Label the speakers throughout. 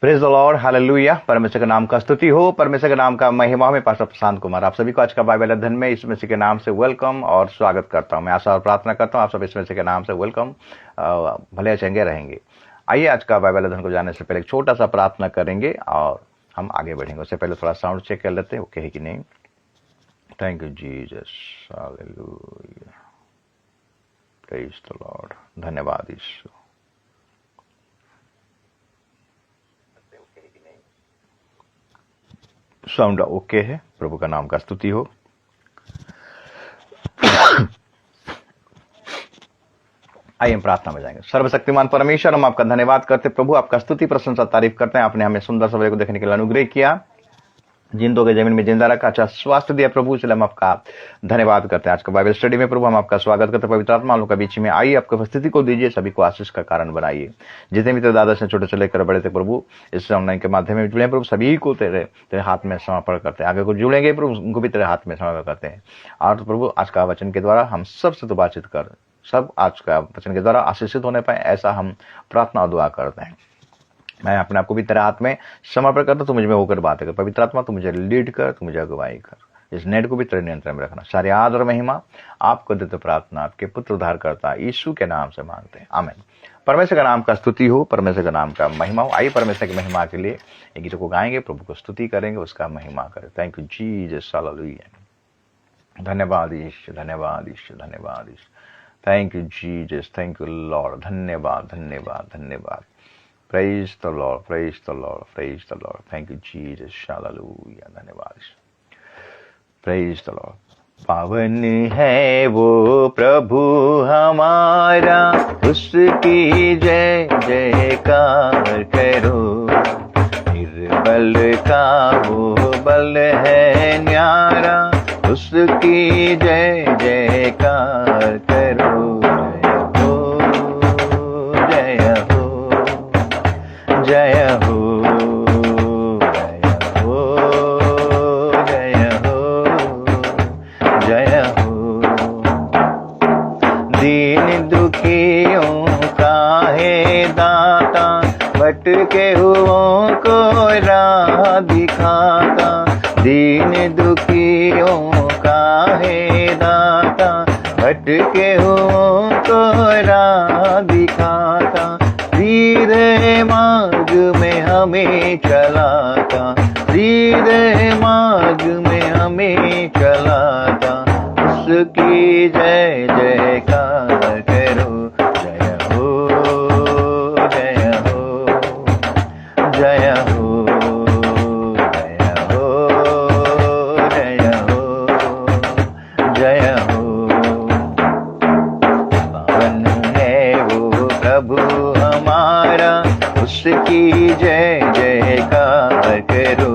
Speaker 1: Praise the Lord, hallelujah. परमेश्वर के नाम का स्तुति हो, परमेश्वर के नाम का महिमा हो। मैं पास्टर प्रशांत कुमार आप सभी को आज का बाइबल अध्ययन में यीशु मसीह के नाम से वेलकम और स्वागत करता हूं। मैं आशा और प्रार्थना करता हूं आप सब यीशु मसीह के नाम से वेलकम भले चंगे रहेंगे। आइए आज का बाइबल अध्ययन को जाने से पहले एक छोटा सा प्रार्थना करेंगे और हम आगे बढ़ेंगे। उससे पहले थोड़ा साउंड चेक कर लेते हैं, ओके है कि नहीं। Thank you Jesus, hallelujah, praise the Lord. धन्यवाद यीशु। साउंड ओके है, प्रभु का नाम का स्तुति हो। आइए हम प्रार्थना में जाएंगे। सर्वशक्तिमान परमेश्वर, हम आपका धन्यवाद करते प्रभु, आपका स्तुति प्रशंसा तारीफ करते हैं। आपने हमें सुंदर सवेरे को देखने के लिए अनुग्रह किया, जिंदों के जमीन में जिंदा रखा, अच्छा स्वास्थ्य दिया प्रभु, इसलिए हम आपका धन्यवाद करते हैं। आज का बाइबल स्टडी में प्रभु हम आपका स्वागत करते हैं। पवित्र आत्मा हम लोग के बीच में आइए, आपकी उपस्थिति को दीजिए, सभी को आशीष का कारण बनाइए। जितने भी तेरे दादा से छोटे से लेकर बड़े थे प्रभु, इस ऑनलाइन के माध्यम में जुड़े प्रभु, सभी को तेरे हाथ में समर्पण करते हैं। आगे को जुड़ेंगे प्रभु, उनको भी तेरे हाथ में समर्पण करते हैं। और प्रभु आज का वचन के द्वारा हम सबसे तो बातचीत कर, सब आज का वचन के द्वारा आशीषित होने पाए, ऐसा हम प्रार्थना और दुआ करते हैं। मैं अपने आप को भी तेरे हाथ में समर्पण करता हूं, तू मुझ में होकर बातें कर। पवित्र आत्मा तू मुझे लीड कर, तू मुझे अगुवाई कर। इस नेट को भी तेरे नियंत्रण में रखना। सारे आदर और महिमा आपको देते प्रार्थना आपके पुत्र उद्धार करता यीशु के नाम से मांगते हैं, आमीन। परमेश्वर का नाम का स्तुति हो, परमेश्वर का नाम का महिमा हो। आइए परमेश्वर की महिमा के लिए एक गीत को गाएंगे, प्रभु को स्तुति करेंगे, उसका महिमा करें। Thank you Jesus, hallelujah. धन्यवाद यीशु, धन्यवाद यीशु, धन्यवाद Yeshu. Thank you Jesus, thank you Lord. धन्यवाद धन्यवाद धन्यवाद। Praise the Lord, praise the Lord, praise the Lord. Thank you, Jesus. Hallelujah. धन्यवाद। Praise the Lord. पावन है वो प्रभु हमारा, उसकी जय जयकार करो। निर्बल का वो बल है न्यारा, उसकी जय जयकार करो। जय हो, जय हो, जय हो, जय हो। दीन दुखियों का है दाता, भटके हुओं को राह दिखाता। दीन दुखियों का है दाता, भटके हुओं को राह दिखाता। सीधे मार्ग में हमें चलाता, सीधे मार्ग में हमें चलाता। उसकी जय जयकार करो। जय हो, जय हो, जय हो, जय हो, जय हो, जय हो। पावन है वो प्रभु हमारा, उसकी जय जयकार करो।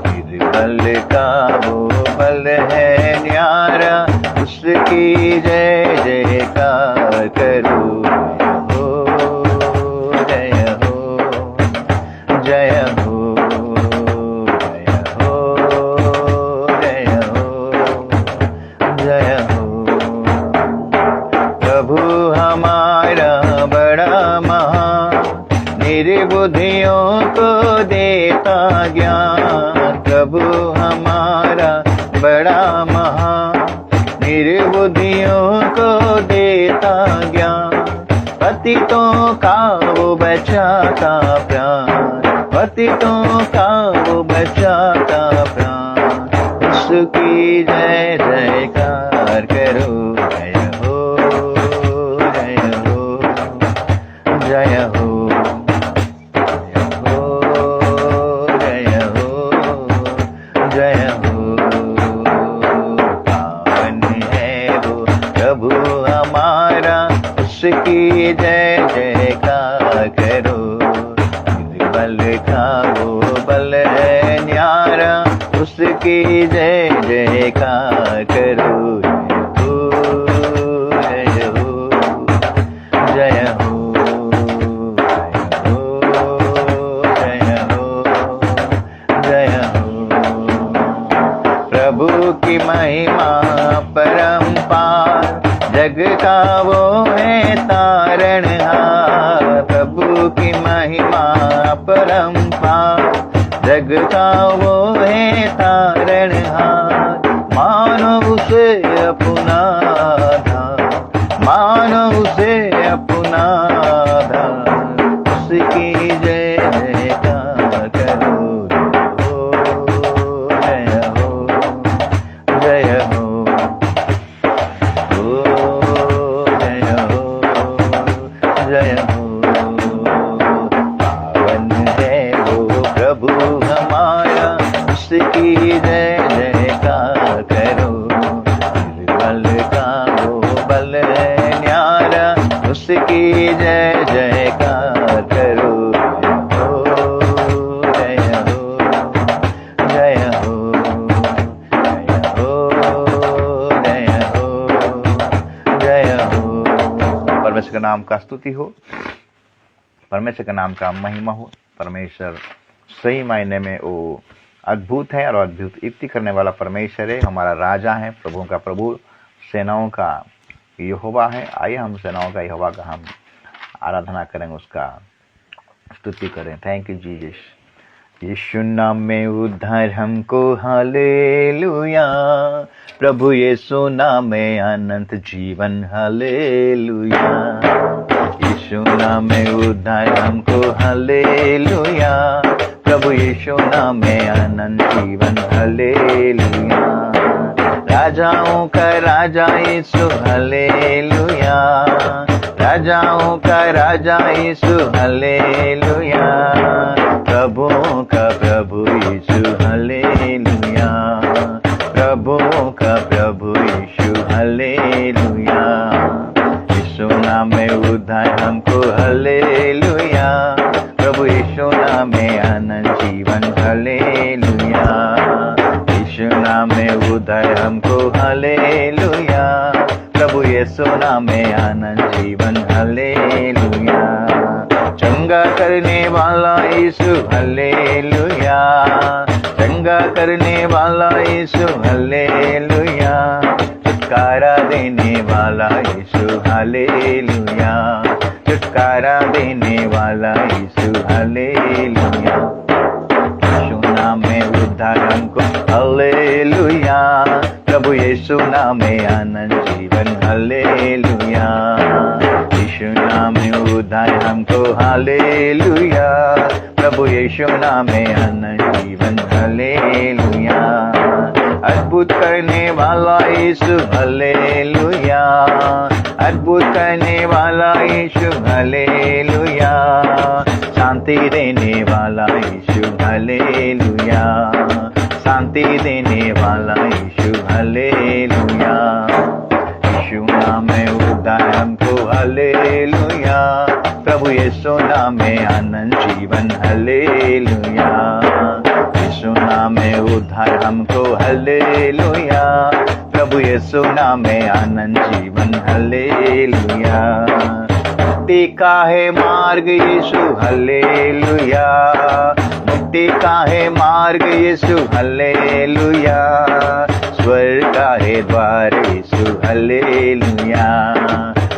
Speaker 1: निर्बल का वो बल है न्यारा, उसकी जय जयकार करो। जय हो, जय हो, जय हो, जय हो, जय हो। प्रभु हमारा बड़ा महान, निर्बुद्धियों को देता ज्ञान। प्रभु हमारा बड़ा महान, निर्बुद्धियों को देता ज्ञान। पतितों का वो बचाता प्राण, पतितों का वो बचाता प्राण। उसकी जय जयकार करो। जय हो, जय हो, जय हो, जय हो, जय हो। पावन है वो प्रभु हमारा, उसकी जय जयकार करो। निर्बल का वो बल है न्यारा, उसकी जय जयकार करो। जय हो, जय हो, जय हो, जय हो। प्रभु की महिमा परम्पार, जग का वो है तारणहार। प्रभु की महिमा परमपार, जग का वो है तारणहार। मानो उसे अपना आधार, मानो उसे अपना आधार, उसकी जय जयकार करो। जय हो, जय हो, जय हो, जय हो। पावन है वो प्रभु हमारा, उसकी जय जयकार करो। निर्बल का वो बल है न्यारा, उसकी जय जयकार करो। जय हो, जय हो, जय हो, जय हो, जय हो। परमेश्वर के नाम का स्तुति हो, परमेश्वर के नाम का महिमा हो। परमेश्वर सही मायने में वो अद्भुत है और अद्भुत युक्ति करने वाला परमेश्वर है। हमारा राजा है, प्रभुओं का प्रभु, सेनाओं का यहोवा है। आइए हम सेनाओं का यहोवा का हम आराधना करें, उसका स्तुति करें। Thank you Jesus. यीशु नाम में उद्धार हमको, हालेलुया। प्रभु यीशु नाम में अनंत जीवन, हालेलुया। यीशु नाम में उद्धार हमको, हालेलुया। प्रभु यीशु नाम में अनंत जीवन, हालेलुया। राजाओं का राजा यीशु, हालेलुया। राजाओं का राजा यीशु, हालेलुया। प्रभुओं का प्रभु यीशु, हालेलुया। प्रभुओं का प्रभु यीशु, हालेलुया। यीशु नाम में उद्धार हमको, हालेलुया। प्रभु यीशु नाम में अनंत जीवन, हालेलुया। यीशु नाम में उद्धार हमको, हालेलुया। प्रभु यीशु नाम में अनंत जीवन, हालेलुया। चंगा करने वाला यीशु, हालेलुया। चंगा करने वाला यीशु, हालेलुया। छुटकारा देने वाला यीशु, हालेलुया। छुटकारा देने वाला यीशु, हालेलुया। यीशु नाम में उद्धार हमको, हालेलुया। प्रभु यीशु नाम में अनंत जीवन, हालेलुया। यीशु नाम में उद्धार हमको, हालेलुया। प्रभु यीशु नाम में अनंत जीवन, हालेलुया। अद्भुत करने वाला यीशु, हालेलुया। अद्भुत करने वाला यीशु, हालेलुया। शांति देने वाला यीशु, हालेलुया। शांति देने वाला यीशु, हालेलुया। यीशु नाम में उद्धार हमको, हालेलुया। प्रभु यीशु नाम में अनंत जीवन, हालेलुया। यीशु नाम में उद्धार हमको, हालेलुया। प्रभु यीशु नाम में अनंत जीवन, हालेलुया। मुक्ति का है मार्ग यीशु, हालेलुया। मुक्ति का है मार्ग यीशु, हालेलुया। स्वर्ग का है द्वार यीशु, हालेलुया।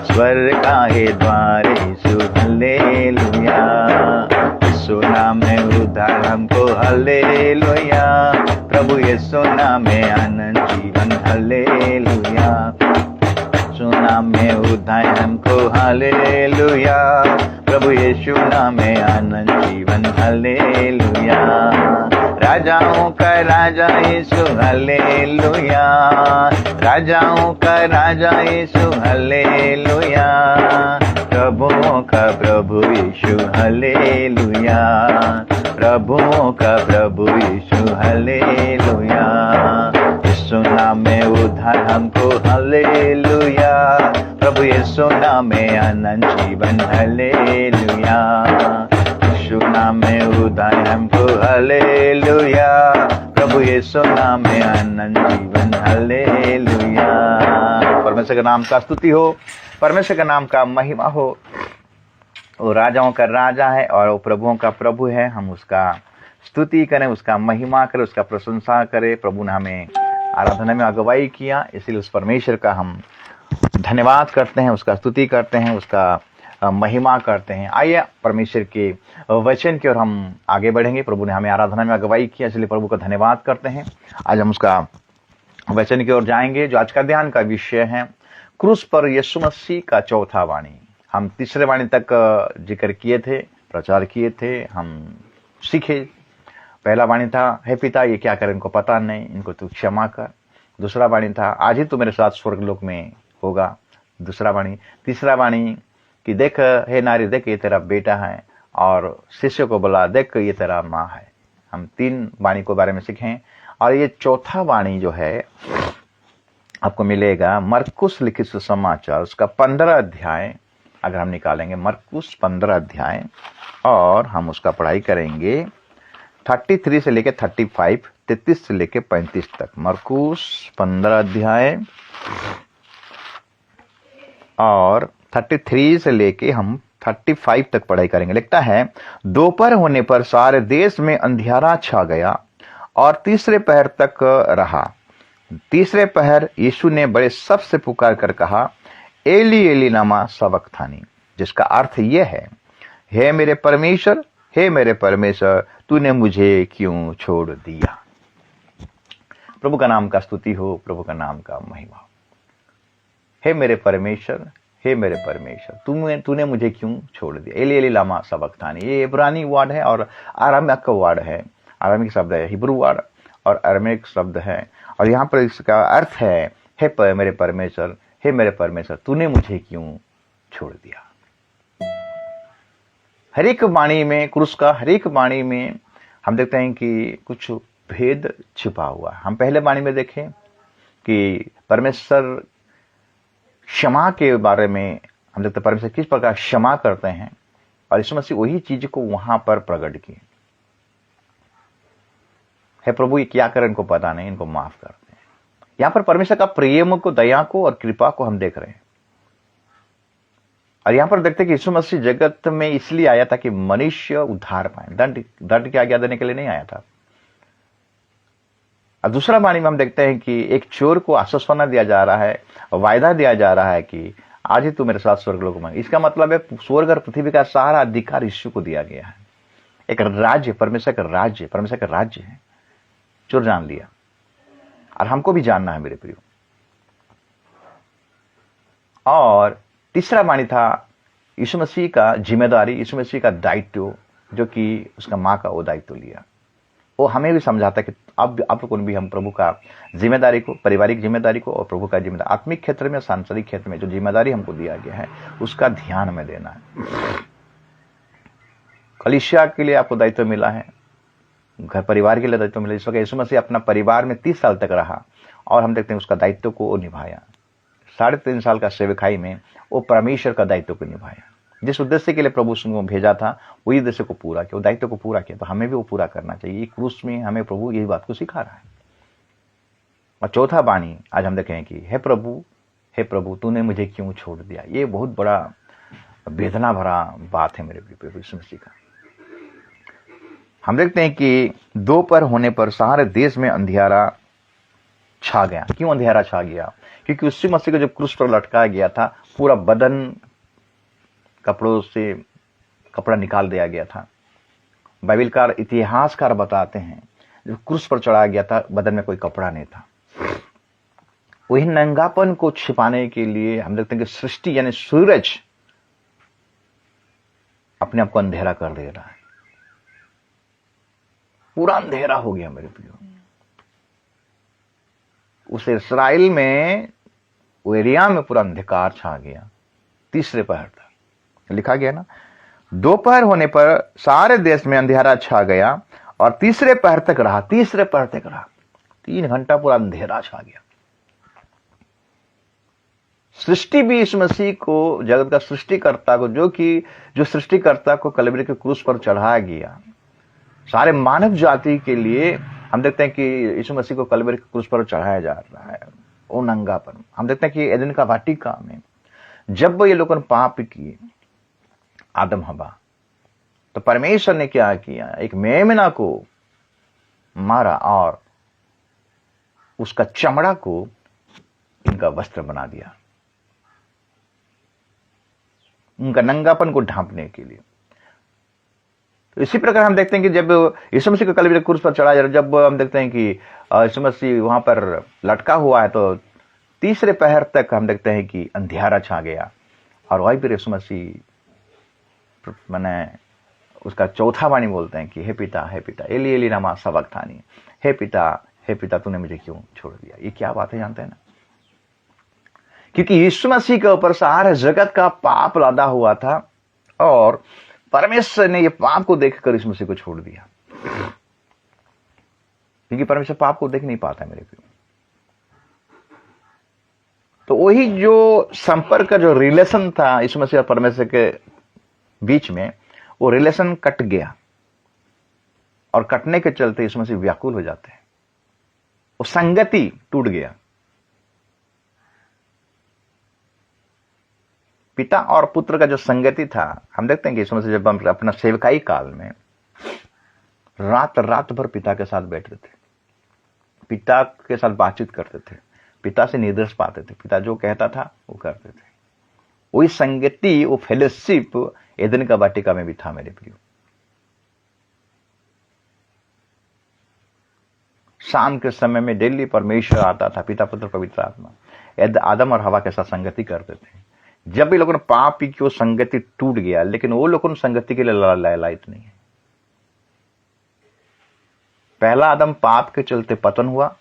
Speaker 1: स्वर्ग का है द्वार यीशु, हालेलुया। यीशु नाम में उद्धार हमको, हालेलुया। प्रभु यीशु नाम में अनंत जीवन, हालेलुया। यीशु नाम में उद्धार हमको, हालेलुया। प्रभु यीशु नाम में अनंत जीवन, हालेलुया। राजाओं का राजा यीशु, हालेलुया। राजाओं का राजा यीशु, हालेलुया। प्रभुओं का प्रभु यीशु, हालेलुया। प्रभुओं का प्रभु यीशु, हालेलुया। यीशु नाम में उद्धार हमको, हालेलुया। प्रभु यीशु नाम में अनंत जीवन, हालेलुया। यीशु नाम में उद्धार हमको, हालेलुया। प्रभु यीशु नाम में अनंत जीवन, हालेलुया। परमेश्वर के नाम का स्तुति हो, परमेश्वर के नाम का महिमा हो। वो राजाओं का राजा है और वो प्रभुओं का प्रभु है। हम उसका स्तुति करें, उसका महिमा करें, उसका प्रशंसा करें। प्रभु ने हमें आराधना में अगुवाई किया, इसलिए उस परमेश्वर का हम धन्यवाद करते हैं, उसका स्तुति करते हैं, उसका महिमा करते हैं। आइए परमेश्वर के वचन की ओर हम आगे बढ़ेंगे। प्रभु ने हमें आराधना में अगुवाई किया, इसलिए प्रभु का धन्यवाद करते हैं। आज हम उसका वचन की ओर जाएंगे, जो आज का ध्यान का विषय है क्रूस पर यीशु मसीह का चौथा वाणी। हम तीसरे वाणी तक जिक्र किए थे, प्रचार किए थे, हम सीखे। पहला वाणी था, हे पिता ये क्या करें इनको पता नहीं, इनको तू क्षमा कर। दूसरा वाणी था, आज ही तू मेरे साथ स्वर्गलोक में होगा। दूसरा वाणी। तीसरा वाणी कि देख हे नारी, देख ये तेरा बेटा है, और शिष्य को बोला देख ये तेरा माँ है। हम 3 वाणी के बारे में सीखें। और ये चौथा वाणी जो है आपको मिलेगा मरकुस लिखित सुसमाचार, उसका 15 अध्याय। अगर हम निकालेंगे मरकुस 15 अध्याय और हम उसका पढ़ाई करेंगे 33 से लेके 35, 33 से लेके 35 तक। मरकुस 15 अध्याय और 33 से लेके हम 35 तक पढ़ाई करेंगे। लिखता है, दोपहर होने पर सारे देश में अंधियारा छा गया और तीसरे पहर तक रहा। तीसरे पहर यीशु ने बड़े शब्द से पुकार कर कहा, एली एली लामा सबक्तानी, जिसका अर्थ यह है, हे मेरे परमेश्वर, हे मेरे परमेश्वर, तूने मुझे क्यों छोड़ दिया। प्रभु का नाम का स्तुति हो, प्रभु का नाम का महिमा। हे मेरे परमेश्वर, हे मेरे परमेश्वर, तूने मुझे क्यों छोड़ दिया। एली एली लामा सबक्तानी, ये इब्रानी वर्ड है और अरामिक का वर्ड है। अरामिक शब्द है, हिब्रू वर्ड और अरामिक शब्द है। और यहाँ पर इसका अर्थ है, हे मेरे परमेश्वर, हे मेरे परमेश्वर, तूने मुझे क्यों छोड़ दिया। हर एक वाणी में, क्रूस का हर एक वाणी में हम देखते हैं कि कुछ भेद छिपा हुआ है। हम पहले वाणी में देखें कि परमेश्वर क्षमा के बारे में हम देखते हैं, परमेश्वर किस प्रकार क्षमा करते हैं, और यीशु मसीह वही चीज को वहां पर प्रकट किए। हे प्रभु ये क्या करें इनको पता नहीं, इनको माफ करते हैं। यहां पर परमेश्वर का प्रेम को, दया को और कृपा को हम देख रहे हैं। और यहां पर देखते हैं कि यीशु मसीह जगत में इसलिए आया था कि मनुष्य उद्धार पाए, दंड की आज्ञा देने के लिए नहीं आया था। और दूसरा वाणी में हम देखते हैं कि एक चोर को आश्वासना दिया जा रहा है, वायदा दिया जा रहा है कि आज ही तू मेरे साथ स्वर्गलोक में। इसका मतलब है स्वर्ग और पृथ्वी का सारा अधिकार यीशु को दिया गया है। एक राज्य, परमेश्वर का राज्य है। चोर जान लिया और हमको भी जानना है मेरे प्रियो। और तीसरा वाणी था यीशु मसीह का जिम्मेदारी, यीशु मसीह का दायित्व, जो कि उसका माँ का वो दायित्व लिया। वो हमें भी समझाता है कि अब आप लोगों ने भी हम प्रभु का जिम्मेदारी को, पारिवारिक जिम्मेदारी को और प्रभु का जिम्मेदारी, आत्मिक क्षेत्र में, सांसारिक क्षेत्र में जो जिम्मेदारी हमको दिया गया है उसका ध्यान में देना है। कलीसिया के लिए आपको दायित्व मिला है, घर परिवार के लिए दायित्व मिला। इस वक्त यीशु मसीह अपना परिवार में 30 साल तक रहा और हम देखते हैं उसका दायित्व को निभाया। 3.5 साल का सेवकाई में वो परमेश्वर का दायित्व को निभाया। जिस उद्देश्य के लिए प्रभु को भेजा था वही उद्देश्य को पूरा किया, वो दायित्व को पूरा किया। तो हमें भी वो पूरा करना चाहिए। क्रूस में हमें प्रभु यही बात को सिखा रहा है। और चौथा वाणी आज हम देखें कि हे प्रभु तूने मुझे क्यों छोड़ दिया। ये बहुत बड़ा वेदना भरा बात है मेरे प्रभु यीशु मसीह का। हम देखते हैं कि दोपहर होने पर सारे देश में अंधियारा छा गया। क्यों अंधियारा छा गया? क्योंकि यीशु मसीह को जब क्रूस पर लटकाया गया था, पूरा बदन कपड़ों से कपड़ा निकाल दिया गया था। बाइबलकार, इतिहासकार बताते हैं जब क्रूस पर चढ़ाया गया था बदन में कोई कपड़ा नहीं था। वही नंगापन को छिपाने के लिए हम देखते हैं कि सृष्टि यानी सूरज अपने आप को अंधेरा कर दे रहा है। पूरा अंधेरा हो गया मेरे प्रियो। उस इस्राएल में, वो एरिया में पूरा अंधकार छा गया। तीसरे पहर तक लिखा गया ना, दोपहर होने पर सारे देश में अंधेरा छा गया और तीसरे पहर तक रहा। 3 घंटा पूरा अंधेरा छा गया। सृष्टि भी इस मसीह को, जगत का सृष्टिकर्ता को, जो सृष्टिकर्ता को कलवरी के क्रूस पर चढ़ाया गया, सारे मानव जाति के लिए हम देखते हैं कि यीशु मसीह को कलवरी के क्रूस पर चढ़ाया जा रहा है। वो नंगापन हम देखते हैं कि एदन का वाटिका में जब ये लोगों ने पाप किए, आदम हवा, तो परमेश्वर ने क्या किया, एक मेमना को मारा और उसका चमड़ा को इनका वस्त्र बना दिया। उनका नंगापन को ढांपने के लिए। तो इसी प्रकार हम देखते हैं कि जब यीशु मसीह को कलवरी क्रूस पर चढ़ाया, जब हम देखते हैं कि यीशु मसीह वहां पर लटका हुआ है, तो तीसरे पहर तक हम देखते हैं कि अंधियारा छा गया। और वही फिर यीशु मसीह मैंने उसका चौथा वाणी बोलते हैं कि हे पिता एली एली लमा सबक्तानी, हे पिता तूने मुझे क्यों छोड़ दिया। ये क्या बात है जानते हैं ना, क्योंकि यीशु मसीह के ऊपर सारे जगत का पाप लादा हुआ था और परमेश्वर ने ये पाप को देखकर यीशु मसीह को छोड़ दिया, क्योंकि परमेश्वर पाप को देख नहीं पाता मेरे प्रियो। तो वही जो संपर्क का जो रिलेशन था यीशु मसीह और परमेश्वर के बीच में, वो रिलेशन कट गया। और कटने के चलते यीशु मसीह व्याकुल हो जाते हैं, वो संगति टूट गया। पिता और पुत्र का जो संगति था, हम देखते हैं कि यीशु मसीह जब हम अपना सेवकाई काल में रात भर पिता के साथ बैठते थे, पिता के साथ बातचीत करते थे, पिता से निर्देश पाते थे, पिता जो कहता था वो करते थे। वही संगति, वो फेलोशिप एदन का वाटिका में भी था मेरे प्रियो। शाम के समय में डेली परमेश्वर आता था, पिता पुत्र पवित्र आत्मा आदम और हवा के साथ संगति करते थे। जब भी लोगों ने पाप की वो संगति टूट गया, लेकिन वो लोगों ने संगति के लिए लायक नहीं है। पहला आदम पाप के चलते पतन हुआ,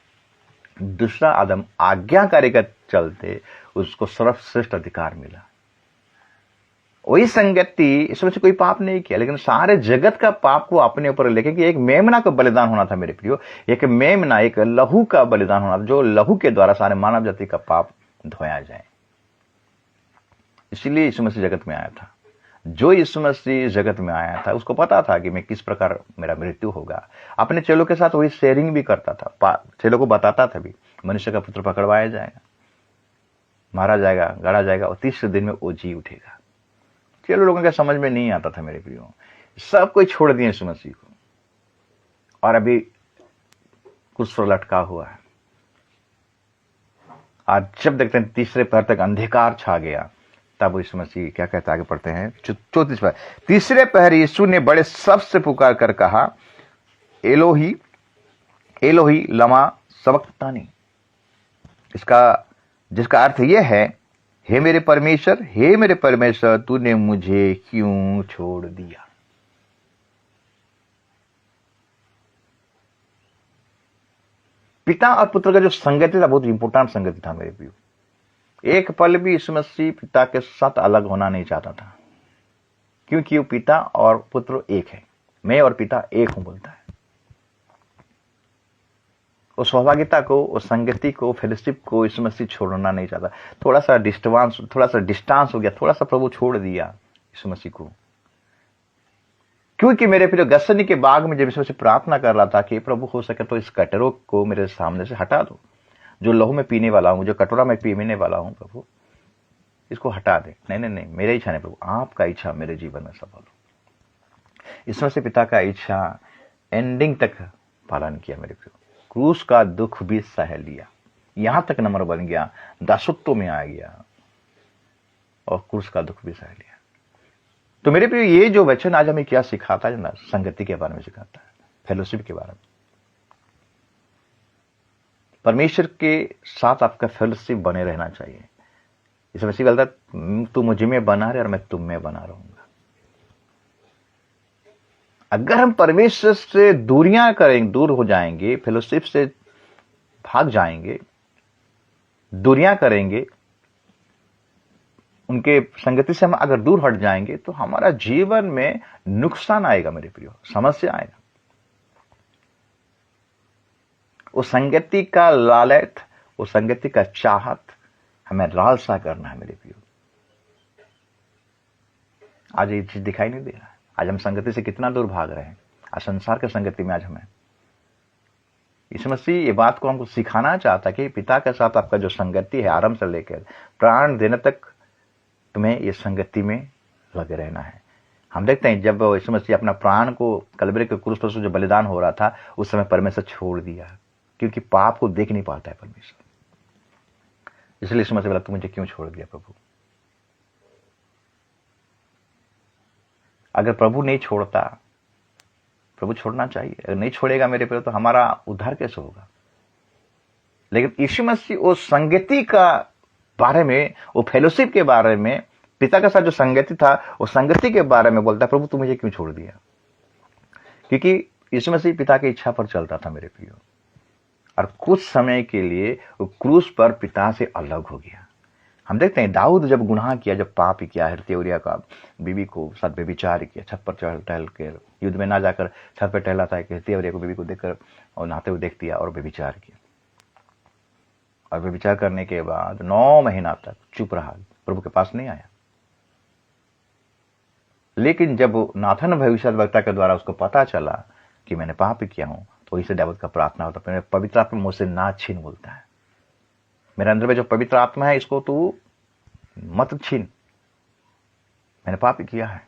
Speaker 1: दूसरा आदम आज्ञाकारी के चलते उसको सर्वश्रेष्ठ अधिकार मिला। वही संगति, इसमें से कोई पाप नहीं किया, लेकिन सारे जगत का पाप को अपने ऊपर लेके कि एक मेमना का बलिदान होना था मेरे प्रियो, एक मेमना, एक लहू का बलिदान होना था, जो लहू के द्वारा सारे मानव जाति का पाप धोया जाए। इसीलिए यीशु मसीह जगत में आया था। जो यीशु मसीह जगत में आया था उसको पता था कि मैं किस प्रकार मेरा मृत्यु होगा। अपने चेलों के साथ वही शेयरिंग भी करता था, चेलों को बताता था भी, मनुष्य का पुत्र पकड़वाया जाएगा, मारा जाएगा, गाड़ा जाएगा और तीसरे दिन में वो जी उठेगा। चलो लोगों के समझ में नहीं आता था मेरे प्रियो, सब कोई छोड़ दिए यीशु मसीह को, और अभी कुछ पर लटका हुआ है। आज जब देखते हैं तीसरे पहर तक अंधकार छा गया, तब यीशु मसीह क्या कहता है, आगे पढ़ते हैं 34 पहर। तीसरे पहर यीशु ने बड़े शब्द से पुकार कर कहा, एलोही एलोही लमा सबक्तानी, जिसका अर्थ यह है, हे मेरे परमेश्वर तूने मुझे क्यों छोड़ दिया। पिता और पुत्र का जो संगति था बहुत इंपॉर्टेंट संगति था मेरे प्रियो। एक पल भी यीशु मसीह पिता के साथ अलग होना नहीं चाहता था, क्योंकि वो पिता और पुत्र एक है, मैं और पिता एक हूं बोलता है। उस सहभागिता को, उस संगति को, फेलोशिप को यीशु मसीह छोड़ना नहीं चाहता। थोड़ा सा डिस्टेंस हो गया, थोड़ा सा प्रभु छोड़ दिया यीशु मसीह को। क्योंकि मेरे प्रिय गसनी के बाग में जब यीशु मसीह प्रार्थना कर रहा था कि प्रभु हो सके तो इस कटोरे को मेरे सामने से हटा दो, जो लहू में पीने वाला हूं, जो कटोरा में पीने वाला हूं, प्रभु इसको हटा दे। नहीं, मेरी इच्छा नहीं प्रभु, आपका इच्छा मेरे जीवन में सफल हो। इसमें से पिता का इच्छा एंडिंग तक पालन किया मेरे प्रियो। क्रूस का दुख भी सह लिया, यहां तक नम्र बन गया, दासत्व में आ गया और क्रूस का दुख भी सह लिया। तो मेरे प्रियो ये जो वचन आज हमें क्या सिखाता है ना, संगति के बारे में सिखाता है, फेलोशिप के बारे में। परमेश्वर के साथ आपका फेलोशिप बने रहना चाहिए। इसमें मसीह बोलता है, तू मुझ में बना रहे और मैं तुम में बना रहूंगा। अगर हम परमेश्वर से दूरियां करेंगे, दूर हो जाएंगे, फेलोशिप से भाग जाएंगे, दूरियां करेंगे, उनके संगति से हम अगर दूर हट जाएंगे, तो हमारा जीवन में नुकसान आएगा मेरे प्रियो, समस्या आएगा। वो संगति का लालच, वो संगति का चाहत हमें लालसा करना है मेरे प्रियो। आज ये चीज दिखाई नहीं दे रहा है। आज हम संगति से कितना दूर भाग रहे हैं। आज संसार के संगति में आज हमें, यीशु मसीह ये बात को हमको सिखाना चाहता है कि पिता के साथ आपका जो संगति है, आरंभ से लेकर प्राण देने तक तुम्हें ये संगति में लगे रहना है। हम देखते हैं जब यीशु मसीह अपना प्राण को कलवरी के क्रूस पर जो बलिदान हो रहा था, उस समय परमेश्वर छोड़ दिया, क्योंकि पाप को देख नहीं पाता है परमेश्वर। इसलिए यीशु मसीह बोला, तू मुझे क्यों छोड़ दिया प्रभु। अगर प्रभु नहीं छोड़ता, प्रभु छोड़ना चाहिए, अगर नहीं छोड़ेगा मेरे प्रियो तो हमारा उद्धार कैसे होगा। लेकिन यीशु मसीह वो संगति का बारे में, वो फेलोशिप के बारे में, पिता के साथ जो संगति था वो संगति के बारे में बोलता है, प्रभु तू मुझे क्यों छोड़ दिया। क्योंकि यीशु मसीह पिता की इच्छा पर चलता था मेरे प्रियो, और कुछ समय के लिए वो क्रूस पर पिता से अलग हो गया। हम देखते हैं दाऊद जब गुनाह किया, जब पाप किया, हिर्तियोरिया का बीवी को साथ व्यभिचार किया, छत पर चढ़ टहल कर, युद्ध में ना जाकर छत पर टहला था कि हिर्तियोरिया को बीवी को देखकर और नहाते हुए देख दिया और व्यभिचार किया। और व्यभिचार करने के बाद 9 महीना तक चुप रहा, प्रभु के पास नहीं आया। लेकिन जब नाथन भविष्यद्वक्ता के द्वारा उसको पता चला कि मैंने पाप किया हूं, तो इसे दाऊद का प्रार्थना होता है, पवित्र आत्मा मुझसे ना छीन, बोलता है मेरे अंदर में जो पवित्र आत्मा है इसको तू मत छीन, मैंने पाप किया है।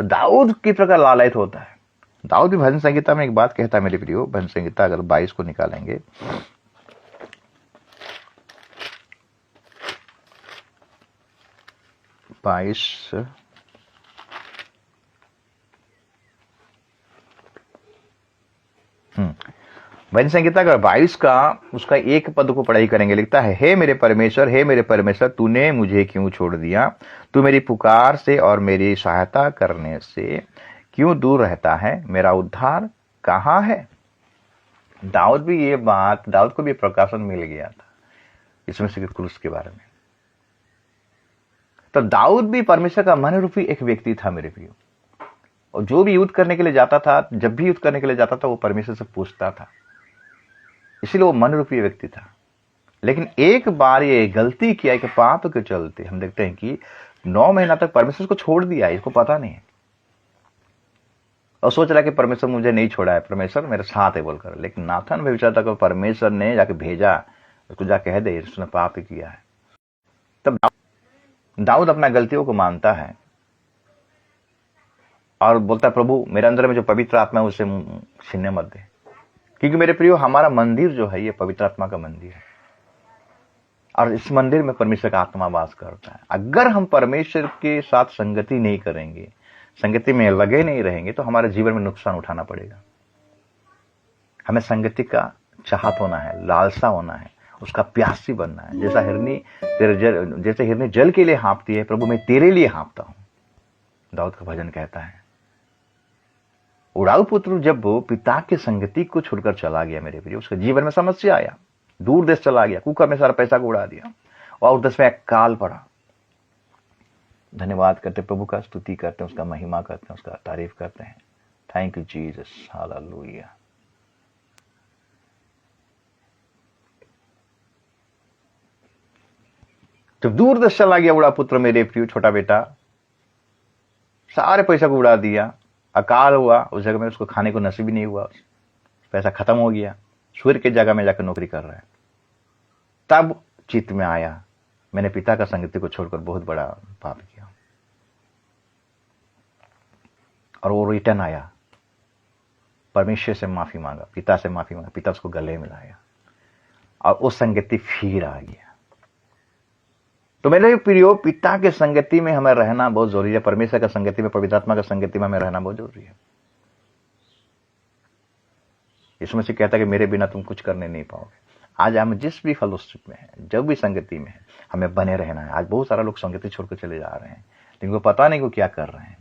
Speaker 1: तो दाऊद की प्रकार लालयित होता है। दाऊद भी भजन संगीता में एक बात कहता है मेरे प्रियो, भजन संगीता अगर 22 को निकालेंगे, भजन संगीता अगर 22 का उसका एक पद को पढ़ाई करेंगे, लिखता है, हे मेरे परमेश्वर, हे मेरे परमेश्वर, तूने मुझे क्यों छोड़ दिया। तू मेरी पुकार से और मेरी सहायता करने से क्यों दूर रहता है। मेरा उद्धार कहाँ है। दाऊद भी ये बात, दाऊद को भी प्रकाशन मिल गया था इसमें से क्रूस के बारे में। तो दाऊद भी परमेश्वर का मन रूपी एक व्यक्ति था मेरे प्रियो, और जो भी युद्ध करने के लिए जाता था, जब भी युद्ध करने के लिए जाता था, वो परमेश्वर से पूछता था, इसीलिए वो मन रूपी व्यक्ति था। लेकिन एक बार ये गलती किया कि पाप के चलते हम देखते हैं कि 9 महीना तक परमेश्वर को छोड़ दिया, इसको पता नहीं है, और सोच रहा कि परमेश्वर मुझे नहीं छोड़ा है, परमेश्वर मेरे साथ है बोलकर। लेकिन नाथन भविष्यद्वक्ता को परमेश्वर ने जाके भेजा, उसको जा कह दे उसने पाप किया है। तब दाऊद अपना गलतियों को मानता है और बोलता है, प्रभु मेरे अंदर में जो पवित्र आत्मा है उसे छीनने मत दे। क्योंकि मेरे प्रियो हमारा मंदिर जो है ये पवित्र आत्मा का मंदिर है, और इस मंदिर में परमेश्वर का आत्मा वास करता है। अगर हम परमेश्वर के साथ संगति नहीं करेंगे, संगति में लगे नहीं रहेंगे, तो हमारे जीवन में नुकसान उठाना पड़ेगा। हमें संगति का चाहत होना है, लालसा होना है, उसका प्यासी बनना है। जैसे हिरनी जल के लिए हाँफती है, प्रभु मैं तेरे लिए हाँफता हूं, दाऊद का भजन कहता है। उड़ाऊ पुत्र जब वो पिता की संगति को छोड़कर चला गया मेरे प्रिय, उसके जीवन में समस्या आया, दूर देश चला गया, कुकर में सारा पैसा को उड़ा दिया, और 10 में काल पड़ा। धन्यवाद करते, प्रभु का स्तुति करते हैं, उसका महिमा करते हैं, उसका तारीफ करते हैं। Thank you Jesus, hallelujah. जब दूर देश चला गया उड़ा पुत्र मेरे प्रिय, छोटा बेटा, सारे पैसा को उड़ा दिया, अकाल हुआ, उस जगह में उसको खाने को नसीब नहीं हुआ, पैसा खत्म हो गया, सूर्य की जगह में जाकर नौकरी कर रहा है। तब चित्त में आया, मैंने पिता का संगति को छोड़कर बहुत बड़ा पाप किया, और वो रिटर्न आया, परमेश्वर से माफी मांगा, पिता से माफी मांगा, पिता उसको गले मिलाया, और वो संगति फिर आ गया। तो मेरे प्रियो, पिता के संगति में हमें रहना बहुत जरूरी है, परमेश्वर का संगति में, पवित्र आत्मा का संगति में हमें रहना बहुत जरूरी है। यीशु मसीह कहता है कि मेरे बिना तुम कुछ करने नहीं पाओगे। आज हम जिस भी फेलोशिप में है, जब भी संगति में है, हमें बने रहना है। आज बहुत सारा लोग संगति छोड़कर चले जा रहे हैं, लेकिन वो पता नहीं वो क्या कर रहे हैं।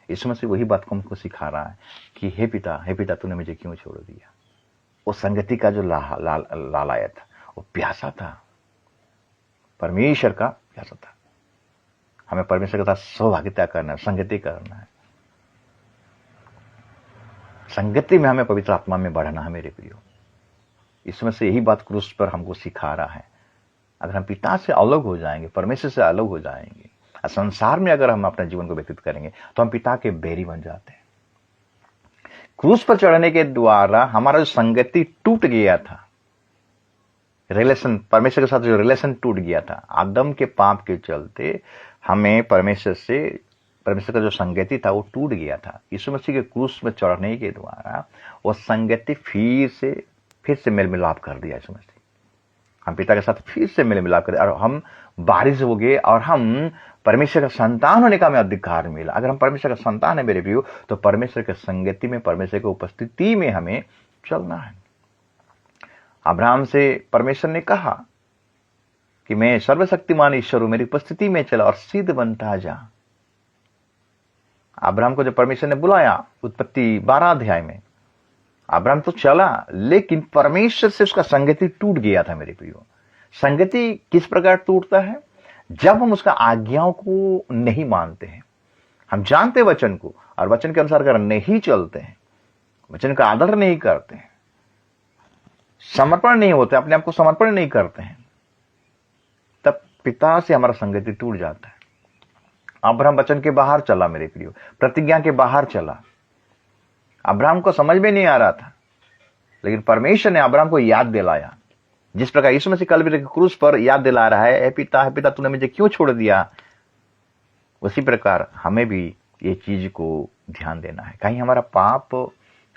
Speaker 1: यीशु मसीह वही बात को हमको सिखा रहा है कि हे पिता तूने मुझे क्यों छोड़ दिया। वो संगति का जो लालाया था, वो प्यासा था, परमेश्वर का प्यासा था। हमें परमेश्वर के साथ सौभाग्यता करना है, संगति करना है। संगति में हमें पवित्र आत्मा में बढ़ना है मेरे प्रियो। इसमें से यही बात क्रूस पर हमको सिखा रहा है। अगर हम पिता से अलग हो जाएंगे, परमेश्वर से अलग हो जाएंगे, और संसार में अगर हम अपने जीवन को व्यतीत करेंगे, तो हम पिता के बैरी बन जाते हैं। क्रूस पर चढ़ने के द्वारा हमारा जो संगति टूट गया था, रिलेशन, परमेश्वर के साथ जो रिलेशन टूट गया था, आदम के पाप के चलते हमें परमेश्वर का जो संगति था वो टूट गया था। यीशु मसीह के क्रूस में चढ़ने के द्वारा वो संगति फिर से मेल मिलाप कर दिया यीशु मसीह। हम पिता के साथ फिर से मिल मिलाप करें और हम बारिश हो गए और हम परमेश्वर का संतान होने का हमें अधिकार मिला। अगर हम परमेश्वर का संतान है मेरे प्रियो, तो परमेश्वर के संगति में, परमेश्वर की उपस्थिति में हमें चलना है। अब्राहम से परमेश्वर ने कहा कि मैं सर्वशक्तिमान ईश्वर हूं, मेरी उपस्थिति में चला और सिद्ध बनता जा। अब्राहम को जब परमेश्वर ने बुलाया उत्पत्ति 12 अध्याय में, अब्राहम तो चला, लेकिन परमेश्वर से उसका संगति टूट गया था मेरे प्रियो। संगति किस प्रकार टूटता है? जब हम उसका आज्ञाओं को नहीं मानते हैं। हम जानते वचन को और वचन के अनुसार अगर नहीं चलते हैं, वचन का आदर नहीं करते हैं, समर्पण नहीं होते, अपने आप को समर्पण नहीं करते हैं, तब पिता से हमारा संगति टूट जाता है। अब्राहम वचन के बाहर चला मेरे प्रियो, प्रतिज्ञा के बाहर चला। अब्राहम को समझ में नहीं आ रहा था, लेकिन परमेश्वर ने अब्राहम को याद दिलाया। जिस प्रकार यीशु मसीह कलवरी के क्रूस पर याद दिला रहा है, हे पिता तूने मुझे क्यों छोड़ दिया, उसी प्रकार हमें भी ये चीज को ध्यान देना है। कहीं हमारा पाप,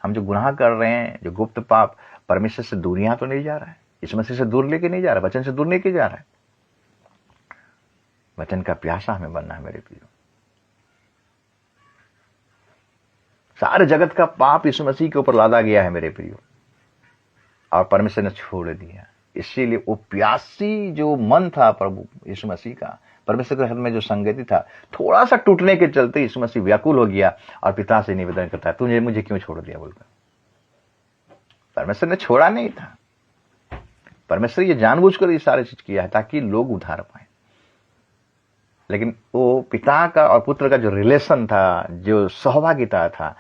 Speaker 1: हम जो गुनाह कर रहे हैं, जो गुप्त पाप, परमेश्वर से दूरियां तो नहीं जा रहा है, यीशु मसीह से दूर लेके नहीं जा रहा, वचन से दूर लेके जा रहा है। वचन का प्यासा हमें बनना है मेरे प्रियो। सारे जगत का पाप यीशु मसीह के ऊपर लादा गया है मेरे प्रियो, और परमेश्वर ने छोड़ दिया। इसीलिए वो प्यासी जो मन था प्रभु यीशु मसीह का, परमेश्वर के हाथ में जो संगति था, थोड़ा सा टूटने के चलते यीशु मसीह व्याकुल हो गया और पिता से निवेदन करता है, तुझे मुझे क्यों छोड़ दिया बोलकर। परमेश्वर ने छोड़ा नहीं था, परमेश्वर ये जानबूझकर ये सारी चीज किया है ताकि लोग उधार पाए। लेकिन वो पिता का और पुत्र का जो रिलेशन था, जो सहभागिता था,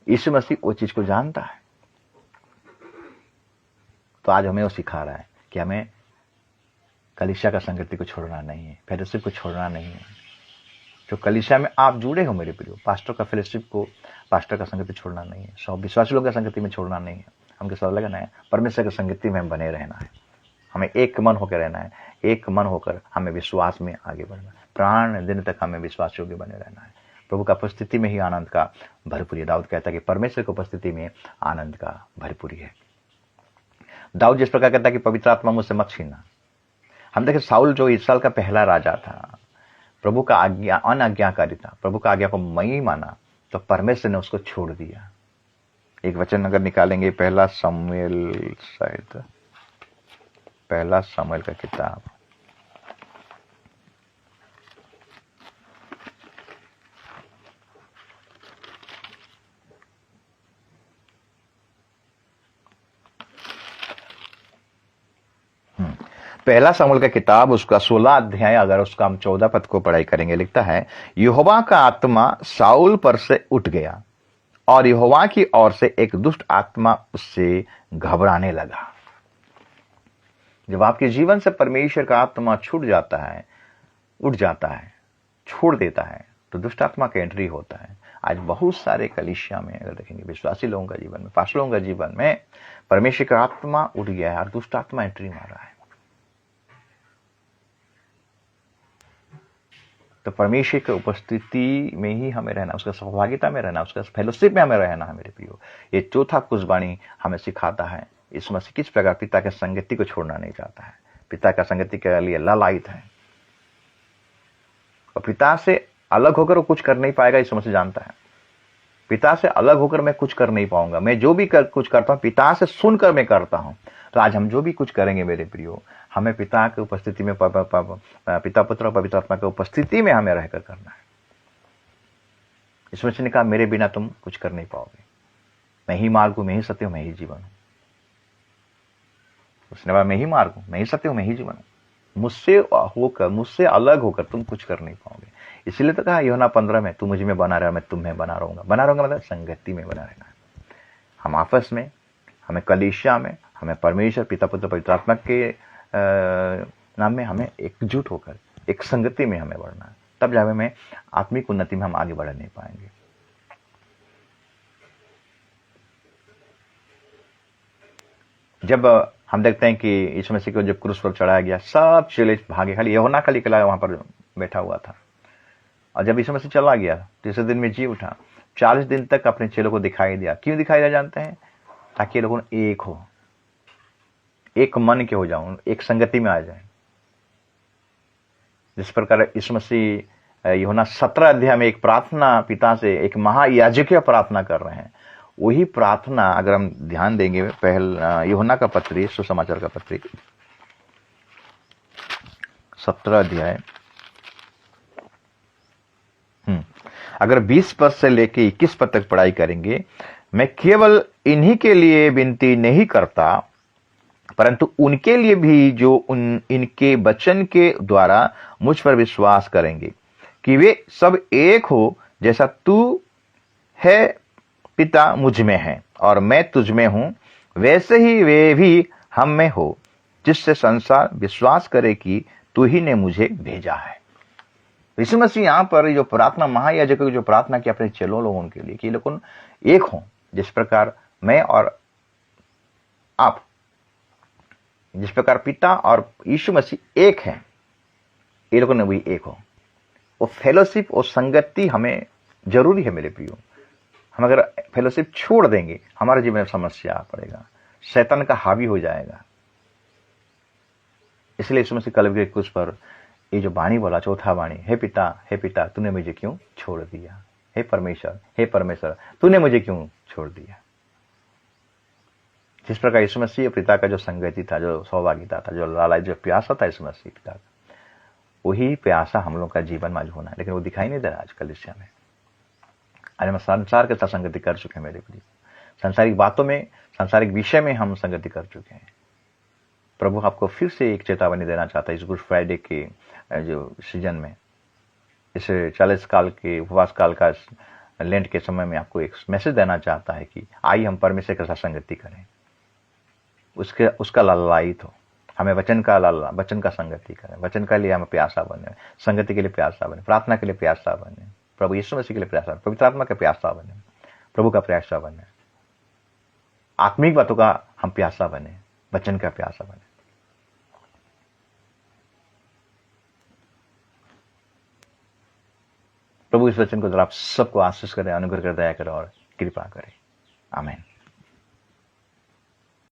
Speaker 1: यीशु मसीह वो चीज को जानता है। तो आज हमें वो सिखा रहा है कि हमें कलीसिया का संगति को छोड़ना नहीं है, फेलोशिप को छोड़ना नहीं है। जो कलीसिया में आप जुड़े हो मेरे प्रियो, पास्टर का फेलोशिप को, पास्टर का संगति छोड़ना नहीं है, सब विश्वासी लोगों का संगति में छोड़ना नहीं है। हमके सब लगना है परमेश्वर की संगति में हम बने रहना है। हमें एक मन होकर रहना है, एक मन होकर हमें विश्वास में आगे बढ़ना है। प्राण दिन तक हमें विश्वास योग्य बने रहना है। प्रभु का उपस्थिति में ही आनंद का भरपूरी है। दाऊद कहता है कि परमेश्वर की उपस्थिति में आनंद का भरपूरी है। दाऊद जिस प्रकार कहता है कि पवित्र आत्मा मुझसे मत छीनना। हम देखें साउल जो इस्राएल का पहला राजा था, प्रभु का आज्ञा अनाज्ञाकारी था, प्रभु का आज्ञा को नहीं माना, तो परमेश्वर ने उसको छोड़ दिया। एक वचन अगर निकालेंगे, पहला शमूएल, शायद पहला शमूएल का किताब, पहला शमूएल का किताब, उसका 16 अध्याय, अगर उसका हम 14 पद को पढ़ाई करेंगे, लिखता है, यहोवा का आत्मा साउल पर से उठ गया और यहोवा की ओर से एक दुष्ट आत्मा उससे घबराने लगा। जब आपके जीवन से परमेश्वर का आत्मा छूट जाता है, उठ जाता है, छोड़ देता है, तो दुष्ट आत्मा का एंट्री होता है। आज बहुत सारे कलीसिया में अगर देखेंगे, विश्वासी लोगों का जीवन में, पास्टर लोगों का जीवन में परमेश्वर का आत्मा उठ गया है और दुष्ट आत्मा एंट्री मार रहा है। तो परमेश्वर की उपस्थिति में ही हमें रहना, उसका सहभागिता में रहना, उसका फेलोशिप में हमें रहना है मेरे प्रियो। ये चौथा कुर्बानी हमें सिखाता है यीशु मसीह किस प्रकार पिता के संगति को छोड़ना नहीं चाहता है, पिता का संगति के लिए ललायित है, और पिता से अलग होकर वो कुछ कर नहीं पाएगा। यीशु मसीह जानता है, पिता से अलग होकर मैं कुछ कर नहीं पाऊंगा। मैं जो भी कुछ करता हूं, पिता से सुनकर मैं करता हूं। तो आज हम जो भी कुछ करेंगे मेरे प्रियो, हमें पिता की उपस्थिति में, पिता पुत्र और पवित्र आत्मा की उपस्थिति में हमें रहकर करना है। यीशु मसीह ने कहा, मेरे बिना तुम कुछ कर नहीं पाओगे। मैं ही मार्ग हूं, मैं ही सत्य हूं, मैं ही जीवन हूं। उसने कहा, मैं ही मार्ग हूं, मैं ही सत्य हूं, मैं ही जीवन हूं। मुझसे अलग होकर तुम कुछ कर नहीं पाओगे। इसलिए तो कहा यूहन्ना 15 में, तू मुझ में बना रहा, मैं तुम्हें बना रहूंगा। बना रहूंगा मतलब संगति में बना रहना है। हम आपस में, हमें कलीसिया में, हमें परमेश्वर पिता पुत्र पवित्र आत्मा के नाम में हमें एकजुट होकर एक संगति में हमें बढ़ना है। तब जाके हमें आत्मिक उन्नति में हम आगे बढ़ नहीं पाएंगे। जब हम देखते हैं कि यीशु मसीह को जब क्रूस पर चढ़ाया गया, सब चेले भागे, खाली यूहन्ना खाली अकेला वहां पर बैठा हुआ था। और जब यीशु मसीह चला गया, तीसरे दिन में जी उठा, 40 दिन तक अपने चेलों को दिखाई दिया। क्यों दिखाई दिया जानते हैं? ताकि ये लोगों एक हो, एक मन के हो जाऊं, एक संगति में आ जाए। जिस प्रकार यीशु मसीह यूहन्ना 17 अध्याय में एक प्रार्थना पिता से, एक महायाजकीय प्रार्थना कर रहे हैं, वही प्रार्थना अगर हम ध्यान देंगे यूहन्ना का पत्री, सुसमाचार का पत्री 17 अध्याय, अगर 20 पद से लेके 21 पद तक पढ़ाई करेंगे, मैं केवल इन्हीं के लिए विनती नहीं करता, परंतु उनके लिए भी जो इनके वचन के द्वारा मुझ पर विश्वास करेंगे, कि वे सब एक हो, जैसा तू है पिता मुझ में है और मैं तुझ में हूं, वैसे ही वे भी हम में हो, जिससे संसार विश्वास करे कि तू ही ने मुझे भेजा है। यीशु मसीह यहां पर जो प्रार्थना, महायाजक की जो प्रार्थना की अपने चेलों लोगों के लिए, कि लोग एक हों, जिस प्रकार मैं और आप, जिस प्रकार पिता और यीशु मसीह एक हैं, ये लोगों ने भी एक हो। वो फेलोशिप, वो संगति हमें जरूरी है मेरे प्रियो। हम अगर फेलोशिप छोड़ देंगे, हमारे जीवन में समस्या आ पड़ेगा, शैतान का हावी हो जाएगा। इसलिए यीशु मसीह कलवरी के क्रूस पर ये जो वाणी बोला, चौथा वाणी, हे पिता तूने मुझे क्यों छोड़ दिया, हे परमेश्वर तूने मुझे क्यों छोड़ दिया। जिस प्रकार यीशु मसीह पिता का जो संगति था, जो सौभाग्यता था, जो लालच, जो प्यासा था यीशु मसीह पिता का, वही प्यासा हम लोग का जीवन में आज होना है, लेकिन वो दिखाई नहीं दे रहा आजकल इस समय। आज हम संसार के साथ संगति कर चुके हैं मेरे प्रिय, सांसारिक बातों में, सांसारिक विषय में हम संगति कर चुके हैं। प्रभु आपको फिर से एक चेतावनी देना चाहता है इस गुड फ्राइडे के जो सीजन में, इस 40 काल के उपवास काल का लेंट के समय में आपको एक मैसेज देना चाहता है कि आइए हम परमेश्वर के साथ संगति करें, उसका लालायित हो, हमें वचन का संगति करें, वचन के लिए हम प्यासा बने, संगति के लिए प्यासा बने, प्रार्थना के लिए प्यासा बने, प्रभु यीशु मसीह के लिए प्यासा बने, पवित्र आत्मा का प्यासा बने, प्रभु का प्यासा बने, आत्मिक बातों का हम प्यासा बने, वचन का प्यासा बने। प्रभु इस वचन को आप सबको आशीष करें, अनुग्रह कर, दया करें और कृपा करें। आमीन।